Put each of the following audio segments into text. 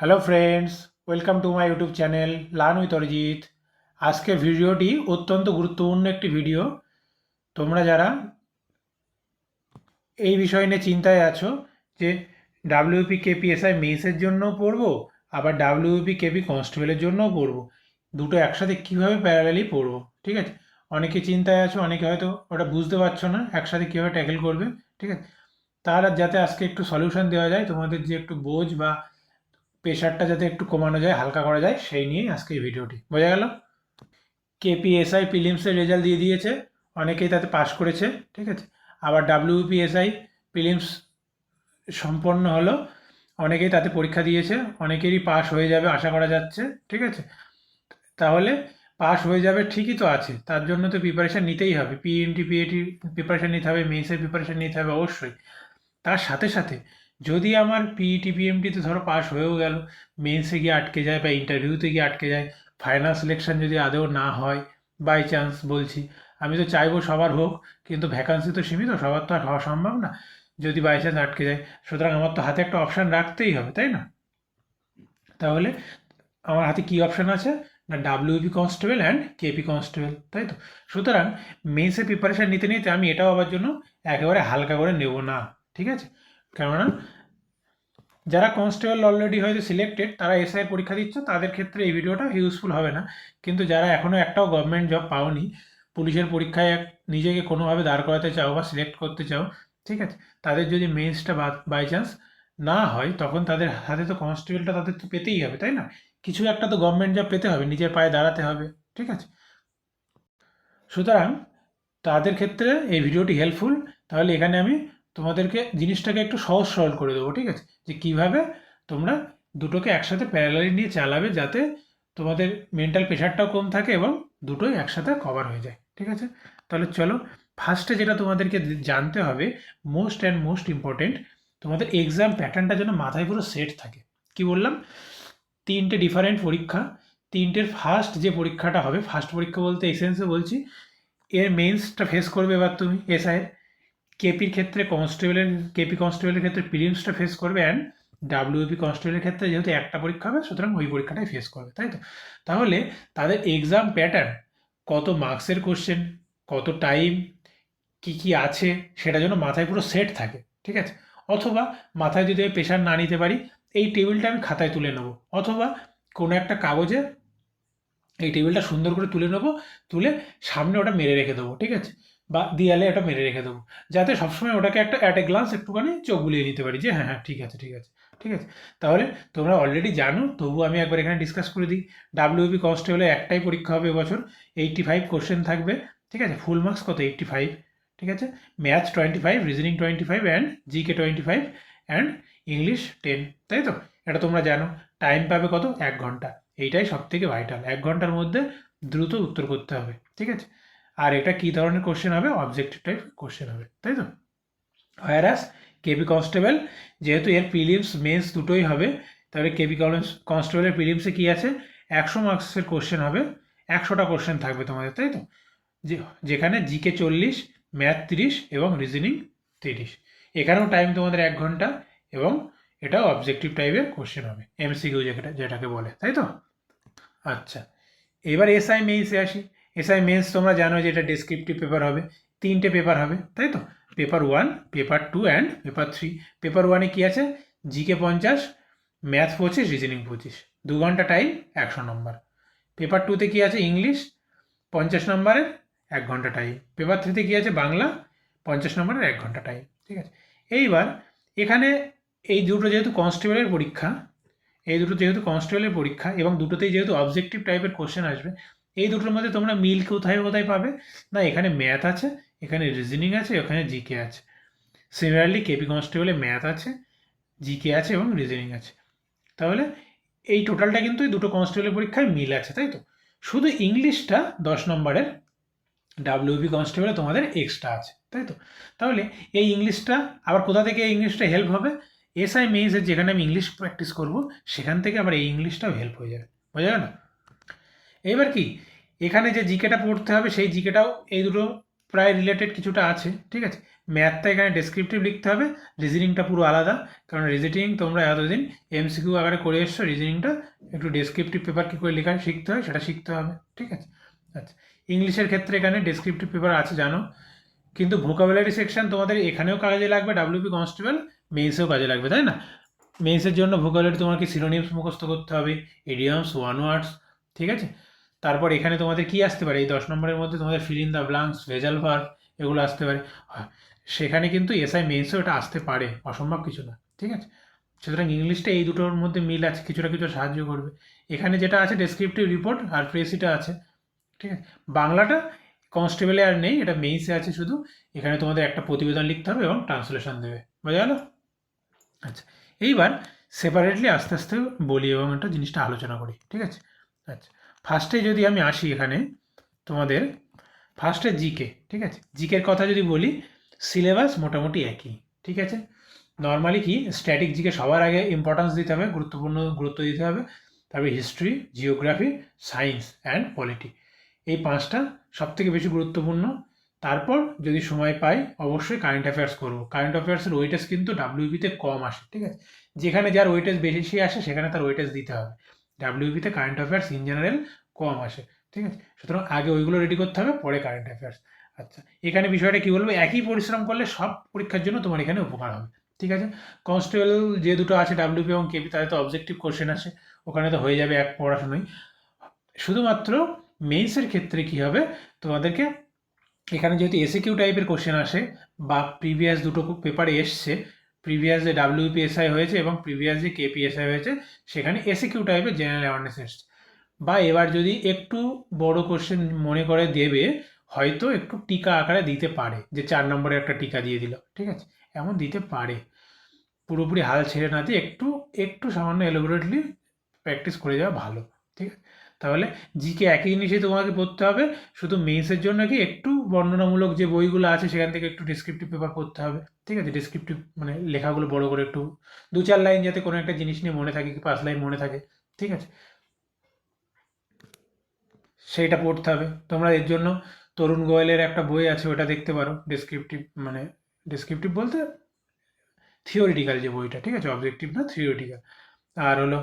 Hello friends, welcome to my YouTube channel learn with Arijit. আজকের ভিডিওটি অত্যন্ত গুরুত্বপূর্ণ একটি ভিডিও। তোমরা যারা এই বিষয় নিয়ে চিন্তায় আছো যে ডাব্লিউপি কেপিএসআই মেন্সের জন্যও পড়বো, আবার ডাব্লিউপি কেপি কনস্টেবলের জন্যও পড়বো, দুটো একসাথে কীভাবে প্যারালালি পড়বো, ঠিক আছে? অনেকে চিন্তায় আছো, অনেকে হয়তো ওটা বুঝতে পারছো না একসাথে কীভাবে ট্যাকেল করবে, ঠিক আছে? তার যাতে আজকে একটু সলিউশন দেওয়া যায়, তোমাদের যে একটু বোঝ বা প্রেশারটা যাতে একটু কমানো যায়, হালকা করা যায়, সেই নিয়েই আজকে এই ভিডিওটি। বোঝা গেল? কেপিএসআই প্রিলিমসের রেজাল্ট দিয়ে দিয়েছে, অনেকেই তাতে পাশ করেছে, ঠিক আছে? আবার ডাব্লিউপিএসআই প্রিলিমস সম্পন্ন হলো, অনেকেই তাতে পরীক্ষা দিয়েছে, অনেকেরই পাস হয়ে যাবে আশা করা যাচ্ছে, ঠিক আছে? তাহলে পাস হয়ে যাবে ঠিকই তো আছে, তার জন্য তো প্রিপারেশান নিতেই হবে, পিএনটি পিএটি প্রিপারেশান নিতে হবে, মেন্সের প্রিপারেশান নিতে হবে অবশ্যই। তার সাথে সাথে যদি আমার পিইটি পিএমটিতে ধরো পাস হয়েও গেল, মেন্সে গিয়ে আটকে যায় বা ইন্টারভিউতে গিয়ে আটকে যায়, ফাইনাল সিলেকশন যদি আদৌ না হয়, বাই চান্স বলছি, আমি তো চাইবো সবার হোক, কিন্তু ভ্যাকান্সি তো সীমিত, সবার তো আর হওয়া সম্ভব না, যদি বাই চান্স আটকে যায়, সুতরাং আমার তো হাতে একটা অপশান রাখতেই হবে, তাই না? তাহলে আমার হাতে কী অপশান আছে না, WP constable and KP constable, তাই তো? সুতরাং মেন্সের প্রিপারেশান নিতে নিতে আমি এটাও আবার জন্য একেবারে হালকা করে নেব না, ঠিক আছে? কেননা যারা কনস্টেবল অলরেডি হয়তো সিলেক্টেড, তারা এসআই পরীক্ষা দিচ্ছে, তাদের ক্ষেত্রে এই ভিডিওটা ইউজফুল হবে না। কিন্তু যারা এখনও একটাও গভর্নমেন্ট জব পাওনি, পুলিশের পরীক্ষায় নিজেকে কোনোভাবে দাঁড় করাতে চাও বা সিলেক্ট করতে চাও, ঠিক আছে, তাদের যদি মেন্সটা বাই চান্স না হয়, তখন তাদের হাতে তো কনস্টেবলটা তাদের তো পেতেই হবে, তাই না? কিছু একটা তো গভর্নমেন্ট জব পেতে হবে, নিজের পায়ে দাঁড়াতে হবে, ঠিক আছে? সুতরাং তাদের ক্ষেত্রে এই ভিডিওটি হেল্পফুল। তাহলে এখানে আমি তোমাদেরকে জিনিসটাকে একটু সহজ সরল করে দেবো, ঠিক আছে? যে কিভাবে তোমরা দুটোকে একসাথে প্যারালালি নিয়ে চালাবে, যাতে তোমাদের মেন্টাল প্রেশারটাও কম থাকে এবং দুটোই একসাথে কভার হয়ে যায়, ঠিক আছে? তাহলে চলো, ফার্স্টে যেটা তোমাদেরকে জানতে হবে, মোস্ট ইম্পর্টেন্ট, তোমাদের এক্সাম প্যাটার্নটা যেন মাথায় পুরো সেট থাকে। কি বললাম? তিনটে ডিফারেন্ট পরীক্ষা, তিনটের ফার্স্ট যে পরীক্ষাটা হবে, ফার্স্ট পরীক্ষা বলতে এসেন্সে বলছি, এর মেন্সটা ফেস করবে এবার তুমি এসআইয়ের, কেপির ক্ষেত্রে কনস্টেবলের, কেপি কনস্টেবলের ক্ষেত্রে প্রিলিমসটা ফেস করবে, অ্যান্ড ডাব্লিউপি কনস্টেবলের ক্ষেত্রে যেহেতু একটা পরীক্ষা হবে, সুতরাং ওই পরীক্ষাটাই ফেস করবে, তাই তো? তাহলে তাদের এক্সাম প্যাটার্ন, কত মার্কসের কোশ্চেন, কত টাইম, কি কি আছে, সেটা যেন মাথায় পুরো সেট থাকে, ঠিক আছে? অথবা মাথায় যদি আমি প্রেশার না নিতে পারি, এই টেবিলটা আমি খাতায় তুলে নেবো, অথবা কোনো একটা কাগজে এই টেবিলটা সুন্দর করে তুলে নেবো, তুলে সামনে ওটা মেরে রেখে দেবো, ঠিক আছে? বা দেয়ালে ওটা মেরে রেখে দেবো, যাতে সবসময় ওটাকে একটা অ্যাট এ গ্লান্স একটুখানি চোখ বুলিয়ে নিতে পারি যে হ্যাঁ হ্যাঁ ঠিক আছে ঠিক আছে ঠিক আছে। তাহলে তোমরা অলরেডি জানো, তবু আমি একবার এখানে ডিসকাস করে দিই। ডাব্লিউবি কনস্টেবলে একটাই পরীক্ষা হবে এবছর, 85 কোশ্চেন থাকবে, ঠিক আছে? ফুল মার্কস কত? 85, ঠিক আছে? Maths 25, reasoning 25, and GK 25, and English 10, তাই তো? এটা তোমরা জানো। টাইম পাবে কত? 1 ঘন্টা। এইটাই সব থেকে ভাইটাল, 1 ঘন্টার মধ্যে দ্রুত উত্তর করতে হবে, ঠিক আছে? আর এটা কী ধরনের কোশ্চেন হবে? অবজেক্টিভ টাইপ কোশ্চেন হবে, তাই তো? হোয়ারাস কেপি কনস্টেবল, যেহেতু এর প্রিলিমস মেন্স দুটোই হবে, তাহলে কেপি কনস্টেবলের প্রিলিমসে কী আছে? 100 মার্কসের কোশ্চেন হবে, 100টা কোশ্চেন থাকবে তোমাদের, তাই তো? যে যেখানে জিকে 40, ম্যাথ 30 এবং রিজনিং 30। এখানেও টাইম তোমাদের 1 ঘন্টা, এবং এটাও অবজেক্টিভ টাইপের কোশ্চেন হবে, এমসিকিউ যেটাকে বলে, তাই তো? আচ্ছা, এবার এসআই মেইন্সে আসি। এসআই মেন্স তোমরা জানো যে এটা ডেসক্রিপটিভ পেপার হবে, তিনটে পেপার হবে, তাই তো? Paper 1, paper 2 and paper 3। Paper 1-এ কী আছে? জিকে 50, ম্যাথ 25, রিজনিং 25, 2 ঘন্টা টাইম, 100 নম্বর। পেপার 2-তে কী আছে? ইংলিশ 50 নম্বরের, 1 ঘন্টা টাইম। পেপার 3-তে কী আছে? বাংলা 50 নম্বরের, 1 ঘন্টা টাইম, ঠিক আছে? এইবার এখানে এই দুটো যেহেতু কনস্টেবলের পরীক্ষা, এবং দুটোতেই যেহেতু অবজেক্টিভ টাইপের কোশ্চেন আসবে, এই দুটোর মধ্যে তোমরা মিল কোথায় কোথায় পাবে? না, এখানে ম্যাথ আছে, এখানে রিজনিং আছে, এখানে জিকে আছে। সিমিলারলি কেপি কনস্টেবলে ম্যাথ আছে, জিকে আছে এবং রিজনিং আছে। তাহলে এই টোটালটা কিন্তু এই দুটো কনস্টেবলের পরীক্ষায় মিল আছে, তাই তো? শুধু ইংলিশটা 10 নম্বরের ডাব্লিউবি কনস্টেবলে তোমাদের এক্সট্রা আছে, তাই তো? তাহলে এই ইংলিশটা আবার কোথা থেকে এই ইংলিশটা হেল্প হবে? এসআই মেইন্সের যেখানে আমি ইংলিশ প্র্যাকটিস করব, সেখান থেকে আবার এই ইংলিশটাও হেল্প হয়ে যাবে। বোঝা গেল? এইবার কি, এখানে যে জিকেটা পড়তে হবে, সেই জিকেটাও এই দুটো প্রায় রিলেটেড কিছুটা আছে, ঠিক আছে? ম্যাথটা এখানে ডেসক্রিপটিভ লিখতে হবে, রিজনিংটা পুরো আলাদা, কারণ রিজনিং তোমরা এতদিন এমসিকিউ আকারে করে এসছো, রিজনিংটা একটু ডেসক্রিপটিভ পেপার কী করে লেখা শিখতে হয় সেটা শিখতে হবে, ঠিক আছে। আচ্ছা, ইংলিশের ক্ষেত্রে এখানে ডেসক্রিপটিভ পেপার আছে জানো, কিন্তু ভোকাবুলারি সেকশন তোমাদের এখানেও কাজে লাগবে, ডাব্লিউপি কনস্টেবল মেইনসেও কাজে লাগবে, তাই না? মেইনসের জন্য ভোকাবুলারি তোমাকে সিনোনিমস মুখস্থ করতে হবে, ইডিয়মস, ওয়ান ওয়ার্ডস, ঠিক আছে। তারপর এখানে তোমাদের কি আসতে পারে, এই 10 নম্বরের মধ্যে তোমাদের ফিল ইন দ্য ব্লাঙ্কস, ভেজাল ভার্ব, এগুলো আসতে পারে। সেখানে কিন্তু এসআই মেইনসেও এটা আসতে পারে, অসম্ভব কিছু না, ঠিক আছে। সুতরাং ইংলিশটা এই দুটোর মধ্যে মিল আছে, কিছুটা কিছু সাহায্য করবে। এখানে যেটা আছে ডেসক্রিপটিভ রিপোর্ট আর প্রেসিটা আছে, ঠিক আছে। বাংলাটা কনস্টেবলে আর নেই, এটা মেইনসে আছে শুধু। এখানে তোমাদের একটা প্রতিবেদন লিখতে হবে এবং ট্রান্সলেশন দেবে, বোঝা গেল? আচ্ছা, এইবার সেপারেটলি আস্তে আস্তে বলি এবং একটা জিনিসটা আলোচনা করি, ঠিক আছে। আচ্ছা, ফার্স্টে যদি আমি আসি এখানে তোমাদের, ফার্স্টে জিকে, ঠিক আছে। জিকের কথা যদি বলি, সিলেবাস মোটামুটি একই, ঠিক আছে। নর্মালি কি স্ট্যাটিক জিকে সবার আগে ইম্পর্টেন্স দিতে হবে, গুরুত্ব দিতে হবে। তারপরে history, geography, science and polity, এই 5টা সবথেকে বেশি গুরুত্বপূর্ণ। তারপর যদি সময় পাই অবশ্যই কারেন্ট অ্যাফেয়ার্স করবো। কারেন্ট অ্যাফেয়ার্সের ওয়েটেজ কিন্তু ডাব্লিউবিতে কম আসে, ঠিক আছে। যেখানে যার ওয়েটেজ বেশি আসে সেখানে তার ওয়েটেজ দিতে হবে। ডাব্লিউবিতে কারেন্ট অ্যাফেয়ার্স ইন জেনারেল কম আসে, ঠিক আছে। সুতরাং আগে ওইগুলো রেডি করতে হবে, পরে কারেন্ট অ্যাফেয়ার্স। আচ্ছা, এখানে বিষয়টা কি বলবো, একই পরিশ্রম করলে সব পরীক্ষার জন্য তোমার এখানে উপকার হবে, ঠিক আছে। কনস্টেবল যে দুটো আছে ডাব্লিউপি এবং কেপি, তাদের তো অবজেক্টিভ কোশ্চেন আসে, ওখানে তো হয়ে যাবে এক পড়াশোনায়। শুধুমাত্র মেইনসের ক্ষেত্রে কি হবে, তোমাদেরকে এখানে যেহেতু এসিকিউ টাইপের কোশ্চেন আসে বা প্রিভিয়াস দুটো পেপারে এসছে, প্রিভিয়াস যে ডাব্লিউপিএসআই হয়েছে এবং প্রিভিয়াস যে কেপিএসআই হয়েছে, সেখানে এসিকিউ টাইপের জেনারেল অ্যাওয়ারনেস এসছে। বা এবার যদি একটু বড় কোশ্চেন মনে করে দেবে, হয়তো একটু টিকা আকারে দিতে পারে, যে 4 নম্বরে একটা টিকা দিয়ে দিল, ঠিক আছে, এমন দিতে পারে। পুরোপুরি হাল ছেড়ে না দিয়ে একটু একটু সামান্য এলোবোরেটলি প্র্যাকটিস করে যাওয়া ভালো, ঠিক আছে। তাহলে জিকে একই জিনিসই তোমাকে পড়তে হবে, শুধু মেইনসের জন্য কি একটু বর্ণনামূলক যে বইগুলো আছে সেখান থেকে একটু ডিসক্রিপটিভ পেপার পড়তে হবে, ঠিক আছে। ডিসক্রিপটিভ মানে লেখাগুলো বড় করে একটু 2-4 লাইন যাতে কোনো একটা জিনিস নিয়ে মনে থাকে, কি 5 লাইন মনে থাকে, ঠিক আছে, সেইটা পড়তে হবে। তোমরা এর জন্য তরুণ গোয়েলের একটা বই আছে, ওটা দেখতে পারো, ডেসক্রিপটিভ মানে ডেসক্রিপটিভ বলতে থিওরিটিক্যাল যে বইটা, ঠিক আছে, অবজেক্টিভ না, থিওরিটিক্যাল। আর হলো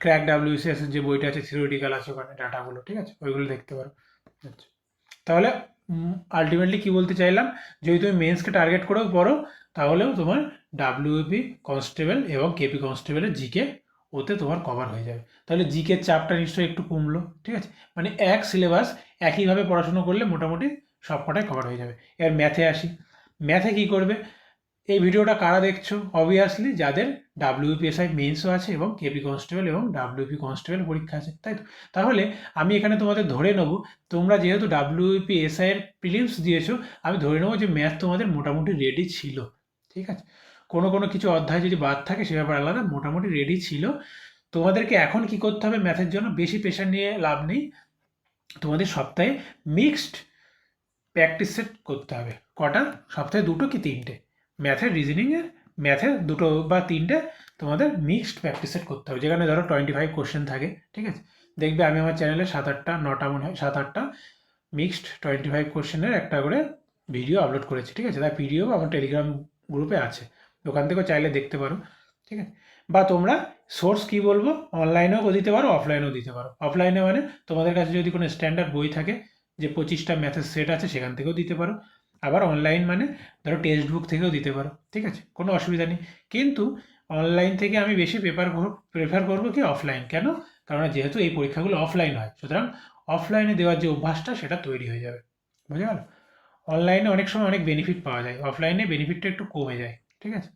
ক্র্যাক ডাব্লিউসিএস এর যে বইটা আছে, থিওরিটিক্যাল আছে ওখানে ডাটাগুলো, ঠিক আছে, ওইগুলো দেখতে পারো। আচ্ছা, তাহলে আলটিমেটলি কি বলতে চাইলাম, যদি তুমি মেন্সকে টার্গেট করেও পড়ো, তাহলেও তোমার ডাব্লিউপি কনস্টেবল এবং কেপি কনস্টেবলের জিকে ওতে তোমার কভার হয়ে যাবে। তাহলে জিকের চাপটা নিশ্চয়ই একটু কমলো, ঠিক আছে। মানে এক সিলেবাস একইভাবে পড়াশুনো করলে মোটামুটি সব কটাই কভার হয়ে যাবে। এবার ম্যাথে আসি, ম্যাথে কী করবে, এই ভিডিওটা কারা দেখছো, অবভিয়াসলি যাদের ডাব্লিউপিএসআই মেন্সও আছে এবং কেপি কনস্টেবল এবং ডাব্লিউপি কনস্টেবল পরীক্ষা আছে, তাই তো। তাহলে আমি এখানে তোমাদের ধরে নেব, তোমরা যেহেতু ডাব্লিউপিএসআই এর প্রিলিমস দিয়েছো, আমি ধরে নেবো যে ম্যাথ তোমাদের মোটামুটি রেডি ছিল, ঠিক আছে। কোনো কোনো কিছু অধ্যায় যদি বাদ থাকে সে ব্যাপার আলাদা, মোটামুটি রেডি ছিল। তোমাদেরকে এখন কি করতে হবে, ম্যাথের জন্য বেশি প্রেশার নিয়ে লাভ নেই, তোমাদের সপ্তাহে মিক্সড প্র্যাকটিস সেট করতে হবে। কটা, সপ্তাহে 2টো কি 3টে ম্যাথের, রিজনিংয়ের, ম্যাথের 2টো বা 3টে তোমাদের মিক্সড প্র্যাকটিস সেট করতে হবে, যেখানে ধরো 25 কোশ্চেন থাকে, ঠিক আছে। দেখবে আমি আমার চ্যানেলে 7-8টা 9টা মনে হয় 7-8টা মিক্সড 25 কোশ্চেনের একটা করে ভিডিও আপলোড করেছি, ঠিক আছে। তার পিডিও আমার টেলিগ্রাম গ্রুপে আছে, ওখান থেকেও চাইলে দেখতে পারো, ঠিক আছে। বা তোমরা সোর্স কি বলবো, অনলাইনেও দিতে পারো, অফলাইনেও দিতে পারো। অফলাইনে মানে তোমাদের কাছে যদি কোনো স্ট্যান্ডার্ড বই থাকে, যে 25টা ম্যাথের সেট আছে, সেখান থেকেও দিতে পারো। আবার অনলাইন মানে ধরো টেক্সট বুক থেকেও দিতে পারো, ঠিক আছে, কোনো অসুবিধা নেই। কিন্তু অনলাইন থেকে আমি বেশি প্রেফার করবো কি অফলাইন, কেন, কারণ যেহেতু এই পরীক্ষাগুলো অফলাইন হয়, সুতরাং অফলাইনে দেওয়ার যে অভ্যাসটা সেটা তৈরি হয়ে যাবে, বুঝে গেল। অনলাইনে অনেক সময় অনেক বেনিফিট পাওয়া যায়, অফলাইনে বেনিফিটটা একটু কমে যায়, ঠিক আছে।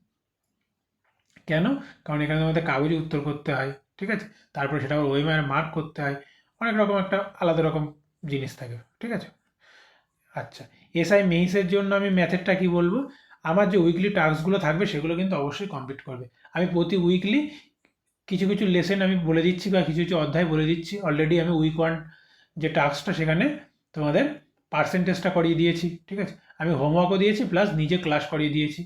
কেন, কারণ এখানে তোমাদের কাগজে উত্তর করতে হয়, ঠিক আছে, তারপরে সেটা আবার ওয়েমারে মার্ক করতে হয়, অনেক রকম একটা আলাদা রকম জিনিস থাকে, ঠিক আছে। আচ্ছা, এসআই মেইনসের জন্য আমি ম্যাথেরটা কি বলবো, আমার যে উইকলি টাস্কগুলো থাকবে সেগুলো কিন্তু অবশ্যই কমপ্লিট করবে। আমি প্রতি উইকলি কিছু কিছু লেসেন আমি বলে দিচ্ছি বা কিছু কিছু অধ্যায় বলে দিচ্ছি। অলরেডি আমি উইক 1 যে টাস্কটা, সেখানে তোমাদের পার্সেন্টেজটা করিয়ে দিয়েছি, ঠিক আছে। আমি হোমওয়ার্কও দিয়েছি প্লাস নিজে ক্লাস করিয়ে দিয়েছি।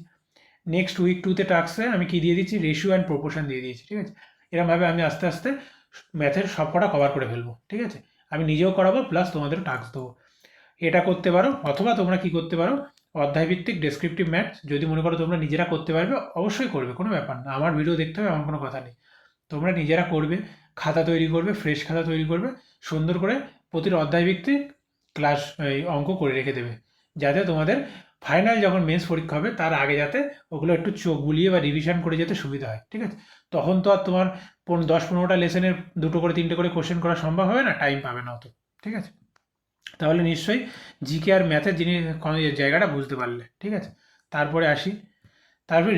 নেক্সট উইক 2তে টাস্কে আমি কি দিয়ে দিচ্ছি, রেশিও অ্যান্ড প্রপোর্শন দিয়ে দিয়েছি, ঠিক আছে। এরকমভাবে আমি আস্তে আস্তে ম্যাথের সব কটা কভার করে ফেলবো, ঠিক আছে। আমি নিজেও করাবো প্লাস তোমাদেরও টাস্ক দেবো। এটা করতে পারো, অথবা তোমরা কি করতে পারো, অধ্যায়ভিত্তিক ডেসক্রিপটিভ ম্যাথস যদি মনে করো তোমরা নিজেরা করতে পারবে, অবশ্যই করবে, কোনো ব্যাপার না। আমার ভিডিও দেখতে হবে এমন কোনো কথা নেই। তোমরা নিজেরা করবে, খাতা তৈরি করবে, ফ্রেশ খাতা তৈরি করবে, সুন্দর করে প্রতিটা অধ্যায়ভিত্তিক ক্লাস এই অঙ্ক করে রেখে দেবে, যাতে তোমাদের ফাইনাল যখন মেন্স পরীক্ষা হবে তার আগে যাতে ওগুলো একটু চোখ বুলিয়ে বা রিভিশন করে যেতে সুবিধা হয়, ঠিক আছে? তখন তো আর তোমার 10-15টা লেসনের 2টো করে 3টে করে কোশ্চেন করা সম্ভব হবে না, টাইম পাবে না অত, ঠিক আছে? তাহলে নিশ্চয়ই জিকে আর ম্যাথের জায়গাটা বুঝতে পারলে, ঠিক আছে? তারপরে আসি, তারপরে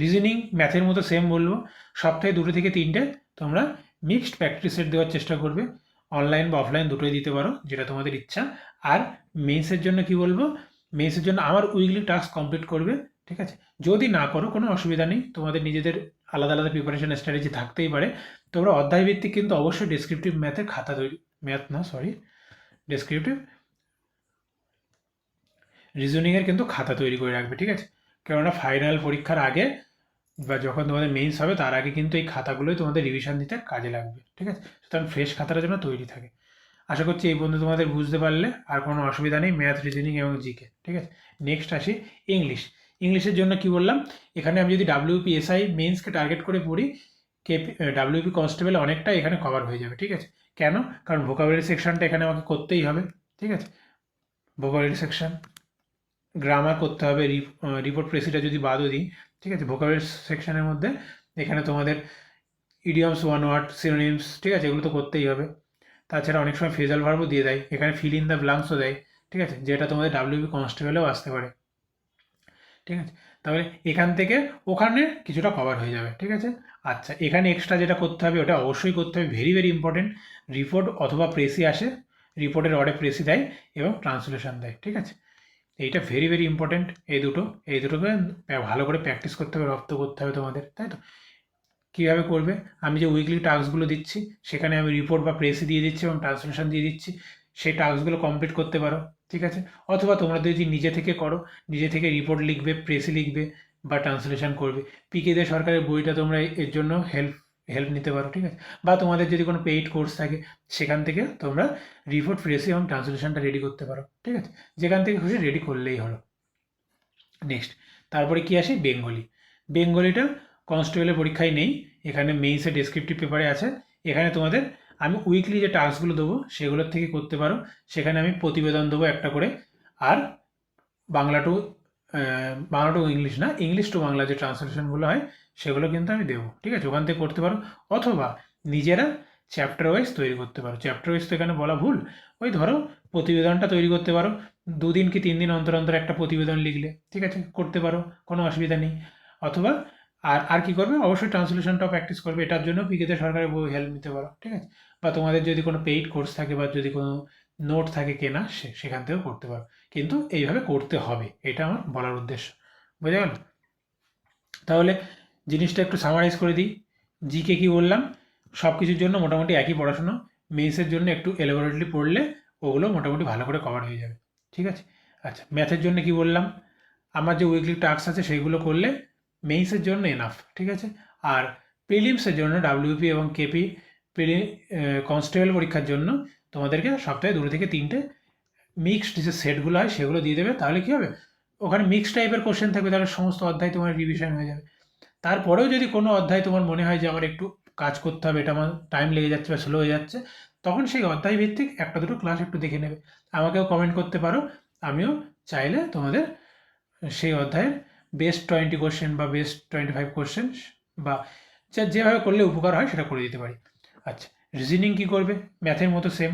রিজনিং ম্যাথের মতো সেম বলবো, সপ্তাহে 2 থেকে 3টে তোমরা মিক্সড প্র্যাকটিস সেট দেওয়ার চেষ্টা করবে, অনলাইন বা অফলাইন দুটোই দিতে পারো, যেটা তোমাদের ইচ্ছা। আর মেন্সের জন্য কি বলবো, মেন্সের জন্য আমার উইকলি টাস্ক কমপ্লিট করবে, ঠিক আছে? যদি না করো কোনো অসুবিধা নেই, তোমাদের নিজেদের আলাদা আলাদা প্রিপারেশন স্ট্র্যাটেজি থাকতেই পারে। তোমরা অধ্যায়ভিত্তিক কিন্তু অবশ্যই ডেসক্রিপটিভ ম্যাথের খাতা তৈরি, ম্যাথ না সরি, ডেসক্রিপটিভ রিজনিংয়ের কিন্তু খাতা তৈরি করে রাখবে, ঠিক আছে? কেননা ফাইনাল পরীক্ষার আগে বা যখন তোমাদের মেইনস হবে তার আগে কিন্তু এই খাতাগুলোই তোমাদের রিভিশন দিতে কাজে লাগবে, ঠিক আছে? সুতরাং ফ্রেশ খাতাটা যেন তৈরি থাকে। আশা করছি এই পর্যন্ত তোমাদের বুঝতে পারলে আর কোনো অসুবিধা নেই ম্যাথ, রিজনিং এবং জিকে, ঠিক আছে? নেক্সট আসি ইংলিশ। ইংলিশের জন্য কি বললাম, এখানে আমি যদি ডাব্লিউপিএসআই মেইনসকে টার্গেট করে পড়ি, ডাব্লিউপি কনস্টেবল অনেকটা এখানে কভার হয়ে যাবে, ঠিক আছে? কেন? কারণ ভোকাবুলারি সেকশনটা এখানে আমাকে করতেই হবে, ঠিক আছে? ভোকাবুলারি সেকশন, গ্রামার করতে হবে, রিপোর্ট প্রেসিটা যদি বাদও দিই, ঠিক আছে? ভোকাবুলারি সেকশনের মধ্যে এখানে তোমাদের ইডিয়মস, ওয়ান ওয়ার্ড, সিনোনিমস, ঠিক আছে? এগুলো তো করতেই হবে। তাছাড়া অনেক সময় ফ্রেজাল ভার্বও দিয়ে দেয়, এখানে ফিল ইন দ্য ব্লাঙ্কসও দেয়, ঠিক আছে? যেটা তোমাদের ডাব্লিউবি কনস্টেবলেও আসতে পারে, ঠিক আছে? তাহলে এখান থেকে ওখানে কিছুটা কভার হয়ে যাবে, ঠিক আছে? আচ্ছা, এখানে এক্সট্রা যেটা করতে হবে ওটা অবশ্যই করতে হবে, ভেরি ভেরি ইম্পর্টেন্ট। রিপোর্ট অথবা প্রেসি আসে, রিপোর্টের অর্ডে প্রেসি দেয় এবং ট্রান্সলেশন দেয়, ঠিক আছে? এইটা ভেরি ভেরি ইম্পর্টেন্ট। এই দুটোকে ভালো করে প্র্যাকটিস করতে হবে, রপ্ত করতে হবে তোমাদের, তাই তো? কীভাবে করবে, আমি যে উইকলি টাস্কগুলো দিচ্ছি সেখানে আমি রিপোর্ট বা প্রেসি দিয়ে দিচ্ছি এবং ট্রান্সলেশন দিয়ে দিচ্ছি, সেই টাস্কগুলো কমপ্লিট করতে পারো, ঠিক আছে? অথবা তোমরা যদি নিজে থেকে করো, নিজে থেকে রিপোর্ট লিখবে, প্রেসি লিখবে বা ট্রান্সলেশন করবে, পিকে দে সরকারের বইটা তোমরা এর জন্য হেল্প হেল্প নিতে পারো, ঠিক আছে? বা তোমাদের যদি কোনো পেইড কোর্স থাকে সেখান থেকে তোমরা রিপোর্ট, প্রেসি এবং ট্রান্সলেশনটা রেডি করতে পারো, ঠিক আছে? যেখান থেকে খুশি রেডি করলেই হলো। নেক্সট, তারপরে কি আসে, বেঙ্গলিটা কনস্টেবলের পরীক্ষায় নেই, এখানে মেইনসে ডেসক্রিপটিভ পেপারে আছে। এখানে তোমাদের আমি উইকলি যে টাস্কগুলো দেবো সেগুলোর থেকে করতে পারো, সেখানে আমি প্রতিবেদন দেবো একটা করে। আর বাংলা টু ইংলিশ না, ইংলিশ টু বাংলা যে ট্রান্সলেশনগুলো হয় সেগুলো কিন্তু আমি দেবো, ঠিক আছে? ওখান থেকে করতে পারো, অথবা নিজেরা চ্যাপ্টার ওয়াইজ তৈরি করতে পারো। চ্যাপ্টার ওয়াইজ তো এখানে বলা ভুল, ওই ধরো প্রতিবেদনটা তৈরি করতে পারো, 2 দিন কি 3 দিন অন্তর অন্তর একটা প্রতিবেদন লিখলে, ঠিক আছে? করতে পারো, কোনো অসুবিধা নেই। অথবা আর কি করবে, অবশ্যই ট্রান্সলেশনটাও প্র্যাকটিস করবে, এটার জন্য পিকেতে সরকারের বই হেল্প নিতে পারো, ঠিক আছে? বা তোমাদের যদি কোনো পেইড কোর্স থাকে বা যদি কোনো নোট থাকে কেনা, সেখান থেকেও করতে পারো, কিন্তু এইভাবে করতে হবে, এটা আমার বলার উদ্দেশ্য। বোঝা গেল? তাহলে জিনিসটা একটু সামারাইজ করে দিই। জিকে কি বললাম, সব কিছুর জন্য মোটামুটি একই পড়াশুনো, মেইনসের জন্য একটু এলাবোরেটলি পড়লে ওগুলো মোটামুটি ভালো করে কভার হয়ে যাবে, ঠিক আছে? আচ্ছা, ম্যাথের জন্য কি বললাম, আমার যে উইকলি টাস্ক আছে সেইগুলো করলে মেইনসের জন্য এনাফ, ঠিক আছে? আর প্রিলিমসের জন্য ডাব্লিউপি এবং কেপি কনস্টেবল পরীক্ষার জন্য তোমাদেরকে সপ্তাহে 2 থেকে 3টে মিক্সড যে সেটগুলো হয় সেগুলো দিয়ে দেবে, তাহলে কী হবে, ওখানে মিক্সড টাইপের কোশ্চেন থাকবে, তাহলে সমস্ত অধ্যায় তোমার রিভিশন হয়ে যাবে। তারপরেও যদি কোনো অধ্যায় তোমার মনে হয় যে আমার একটু কাজ করতে হবে, এটা আমার টাইম লেগে যাচ্ছে বা স্লো হয়ে যাচ্ছে, তখন সেই অধ্যায় ভিত্তিক একটা দুটো ক্লাস একটু দেখে নেবে, আমাকেও কমেন্ট করতে পারো, আমিও চাইলে তোমাদের সেই অধ্যায়ের বেস্ট 20 কোশ্চেন বা বেস্ট 25 কোশ্চেন বা যেভাবে করলে উপকার হয় সেটা করে দিতে পারি। আচ্ছা, রিজনিং কী করবে, ম্যাথের মতো সেম,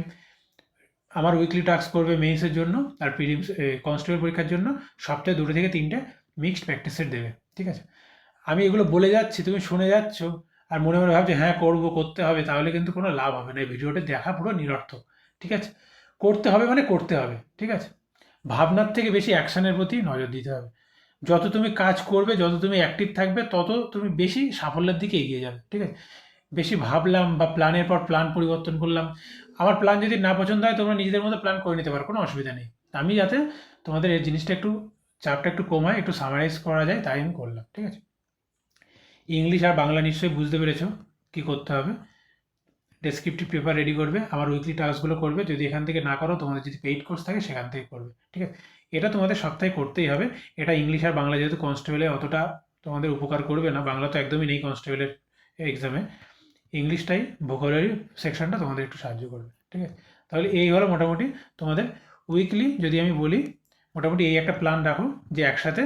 আমার উইকলি টাস্ক করবে মেইনসের জন্য, আর প্রিলিমস কনস্টেবল পরীক্ষার জন্য সপ্তাহে 2 থেকে 3টে মিক্সড প্র্যাকটিস সেট দেবে, ঠিক আছে? আমি এগুলো বলে যাচ্ছি, তুমি শুনে যাচ্ছ আর মনে মনে ভাবছো হ্যাঁ করবো, করতে হবে, তাহলে কিন্তু কোনো লাভ হবে না, এই ভিডিওটা দেখা পুরো নিরর্থক, ঠিক আছে? করতে হবে মানে করতে হবে, ঠিক আছে? ভাবনার থেকে বেশি অ্যাকশনের প্রতি নজর দিতে হবে। যত তুমি কাজ করবে, যত তুমি অ্যাক্টিভ থাকবে, তত তুমি বেশি সাফল্যের দিকে এগিয়ে যাবে, ঠিক আছে? বেশি ভাবলাম বা প্ল্যানের পর প্ল্যান পরিবর্তন করলাম, আমার প্ল্যান যদি না পছন্দ হয় তোমরা নিজেদের মতো প্ল্যান করে নিতে পারো, কোনো অসুবিধা নেই। আমি যাতে তোমাদের এই জিনিসটা একটু, চাপটা একটু কমায়, একটু সামারাইজ করা যায়, তাই আমি করলাম, ঠিক আছে? ইংলিশ আর বাংলা নিশ্চয়ই বুঝতে পেরেছো কী করতে হবে। ডেসক্রিপটিভ পেপার রেডি করবে, আমার উইকলি টাস্কগুলো করবে, যদি এখান থেকে না করো তোমাদের যদি পেইড কোর্স থাকে সেখান থেকে করবে, ঠিক আছে? এটা তোমাদের সপ্তাহে করতেই হবে। এটা ইংলিশ আর বাংলা যেহেতু কনস্টেবলে অতটা তোমাদের উপকার করবে না, বাংলা তো একদমই নেই কনস্টেবলের এক্সামে, ইংলিশটাই ভোকাবুলারি সেকশনটা তোমাদের একটু সাহায্য করবে, ঠিক আছে? তাহলে এই হলো মোটামুটি তোমাদের উইকলি, যদি আমি বলি মোটামুটি এই একটা প্ল্যান রাখো যে একসাথে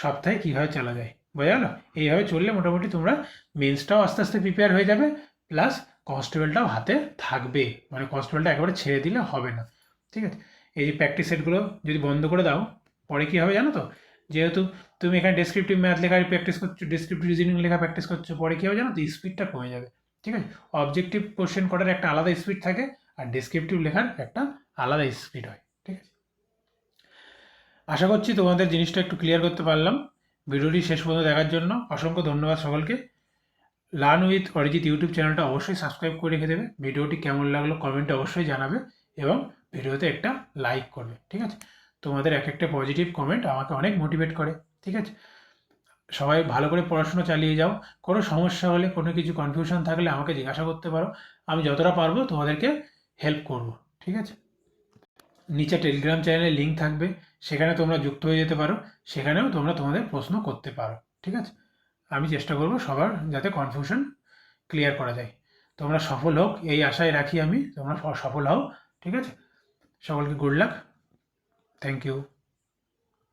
সপ্তাহে কীভাবে চলা যায়, বোঝা গেল? এইভাবে চললে মোটামুটি তোমরা মেন্সটাও আস্তে আস্তে প্রিপেয়ার হয়ে যাবে, প্লাস কনস্টেবলটাও হাতে থাকবে, মানে কনস্টেবলটা একেবারে ছেড়ে দিলে হবে না, ঠিক আছে? এই যে প্র্যাকটিস সেটগুলো যদি বন্ধ করে দাও, পরে কী হবে জানো তো? যেহেতু তুমি এখানে ডেসক্রিপটিভ ম্যাথ লেখা প্র্যাকটিস করছো, ডেসক্রিপটিভ রিজনিং লেখা প্র্যাকটিস করছো, পরে কী হবে জানো তো? স্পিডটা কমে যাবে, ঠিক আছে? অবজেক্টিভ কোশ্চেন করার একটা আলাদা স্পিড থাকে, আর ডেসক্রিপটিভ লেখার একটা আলাদা স্পিড হয়, ঠিক আছে? আশা করছি তোমাদের জিনিসটা একটু ক্লিয়ার করতে পারলাম। ভিডিওটি শেষ পর্যন্ত দেখার জন্য অসংখ্য ধন্যবাদ সকলকে। লার্ন উইথ অরিজিৎ ইউটিউব চ্যানেলটা অবশ্যই সাবস্ক্রাইব করে রেখে দেবে, ভিডিওটি কেমন লাগলো কমেন্টে অবশ্যই জানাবে, এবং ভিডিওতে একটা লাইক করবে, ঠিক আছে? তোমাদের এক একটা পজিটিভ কমেন্ট আমাকে অনেক মোটিভেট করে, ঠিক আছে? সবাই ভালো করে পড়াশোনা চালিয়ে যাও। কোনো সমস্যা হলে, কোনো কিছু কনফিউশন থাকলে আমাকে জিজ্ঞাসা করতে পারো, আমি যতটা পারবো তোমাদেরকে হেল্প করব, ঠিক আছে? নিচে টেলিগ্রাম চ্যানেলের লিঙ্ক থাকবে, সেখানে তোমরা যুক্ত হয়ে যেতে পারো, সেখানেও তোমরা তোমাদের প্রশ্ন করতে পারো, ঠিক আছে? আমি চেষ্টা করব সবার যাতে কনফিউশন ক্লিয়ার করা যায়। তোমরা সফল হোক এই আশায় রাখি আমি, তোমরা সফল হও, ঠিক আছে? সকলকে গুড লাক, থ্যাংক ইউ।